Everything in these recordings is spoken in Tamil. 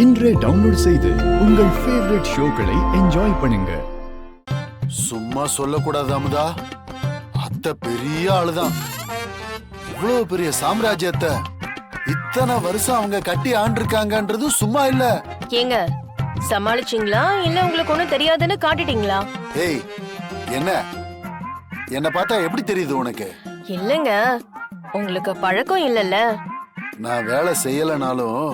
இன்றே டவுன்லோட் செய்து உங்கள் ஃபேவரட் ஷோக்களை என்ஜாய் பண்ணுங்க. சும்மா சொல்லக்கூடாது அமுதா, அத்தை பெரிய ஆளுதான். இவ்வளவு பெரிய சாம்ராஜ்யத்தை இத்தனை வருஷம் அவங்க கட்டி ஆண்டிருக்காங்கன்றது சும்மா இல்ல. ஏங்க சமாளிச்சீங்களா இல்ல உங்களுக்கு ஒண்ணும் தெரியாதுன்னு காட்டிட்டீங்களா? ஏய், என்ன பார்த்தா எப்படி தெரியுது உனக்கு? இல்லங்க, உங்களுக்கு பழக்கம் இல்லல்ல. நான் வேலை செய்யலனாலும்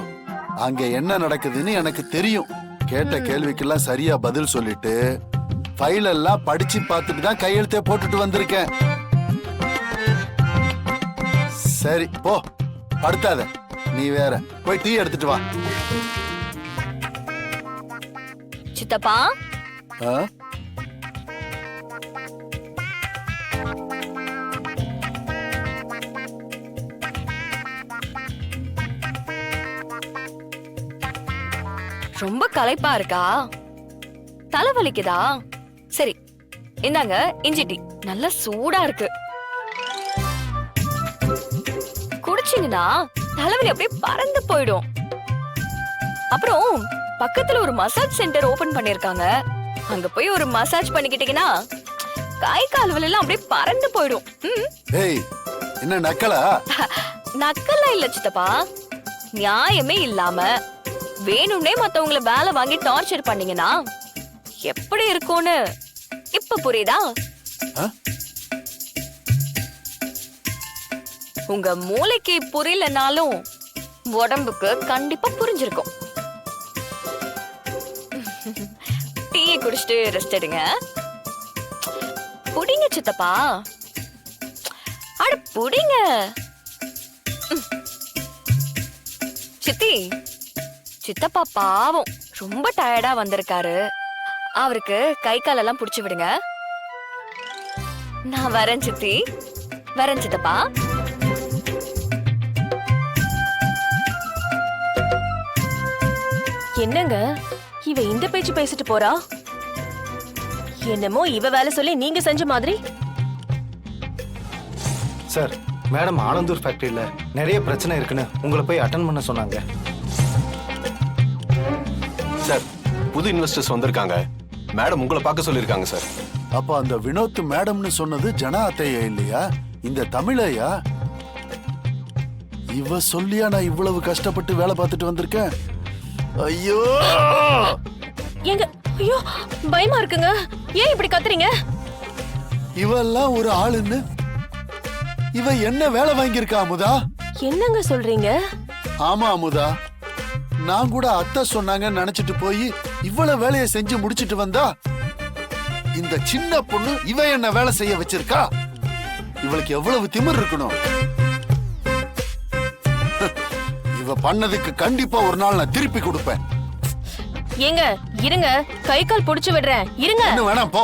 அங்க என்ன நடக்குதுன்னு எனக்கு தெரியும். கேட்ட கேள்விக்கெல்லாம் சரியா பதில் சொல்லிட்டு ஃபைல் எல்லாம் படிச்சு பார்த்துட்டு தான் கையெழுத்தே போட்டுட்டு வந்திருக்கேன். சரி போ, படுத்தாத. நீ வேற போய் டீ எடுத்துட்டு வா. சித்தப்பா, ஆ? ரொம்ப களைப்பா இருக்கா? தலைவலிக்குதா? சரி, இந்தாங்க இஞ்சி டீ, நல்லா சூடா இருக்கு. குடிச்சீங்கன்னா தலைவலி அப்படியே பறந்து போயிடும். அப்புறம் பக்கத்துல ஒரு மசாஜ் சென்டர் ஓபன் பண்ணிருக்காங்க, அங்க போய் ஒரு மசாஜ் பண்ணிக்கிட்டீங்கன்னா கை கால் வலி எல்லாம் அப்படியே பறந்து போயிடும். ஏய், என்ன நக்கலா? நக்கல்லாம் இல்ல சித்தப்பா, நியாயமே இல்லாம வேணும்னே மத்தவங்கள வேலை வாங்கி டார்ச்சர் பண்ணீங்கன்னா எப்படி இருக்கும்னு இப்ப புரியுதா? உங்க மூளைக்கு புரியலனாலும் உடம்புக்கு கண்டிப்பா புரிஞ்சிருக்கும். டீயை குடிச்சிட்டு ரெஸ்ட் எடுங்க. புடிங்க சித்தப்பா, அட புடிங்க. சித்தி, சித்தப்பா பாவம் ரொம்ப டயர்டா வந்திருக்காரு. அவருக்கு கை காலெல்லாம் புடிச்சு விடுங்க. நான் வரேன் சித்தி, வரேன் சித்தப்பா. என்னங்க இவ இந்த பேச்சு பேசிட்டு போறா? என்னமோ இவ வேலை சொல்லி நீங்க செஞ்ச மாதிரி. சார், மேடம் ஆனந்தூர் ஃபேக்டரியில நிறைய பிரச்சனை இருக்குன்னு உங்களை போய் அட்டெண்ட் பண்ண சொன்னாங்க. சார், புது இன்வெஸ்டர்ஸ் வந்திருக்காங்க. மேடம் உங்களை பார்க்க சொல்லிருக்காங்க சார். அப்ப அந்த வினோத் மேடம்னு சொன்னது ஜனா அத்தையா இல்லையா? இந்த தமிழையா? இவ சொல்லியா நான் இவ்வளவு கஷ்டப்பட்டு வேலை பார்த்துட்டு வந்திருக்கேன்? ஐயோ ஏங்க, ஐயோ பயமா இருக்குங்க. ஏன் இப்படி கத்துறீங்க? இவெல்லாம் ஒரு ஆளுன்னு இவ என்ன வேலை வாங்கியிருக்கா அமுதா? என்னங்க சொல்றீங்க? ஆமா அமுதா, நான் கூட அத்தை சொன்னாங்கன்னு நினைச்சிட்டு போய் இவ்வளவு வேலையை செஞ்சு முடிச்சிட்டு வந்தா இந்த சின்ன பொண்ணு இவ என்ன வேலை செய்ய வச்சிருக்கா? இவளுக்கு எவ்வளவு திமிர் இருக்கணும்? இவ பண்ணதுக்கு கண்டிப்பா ஒரு நாள் நான் திருப்பி கொடுப்பேன். ஏங்க இருங்க, கை கால் புடிச்சு விடுறேன், இருங்க. இன்னும் வேணாம், போ.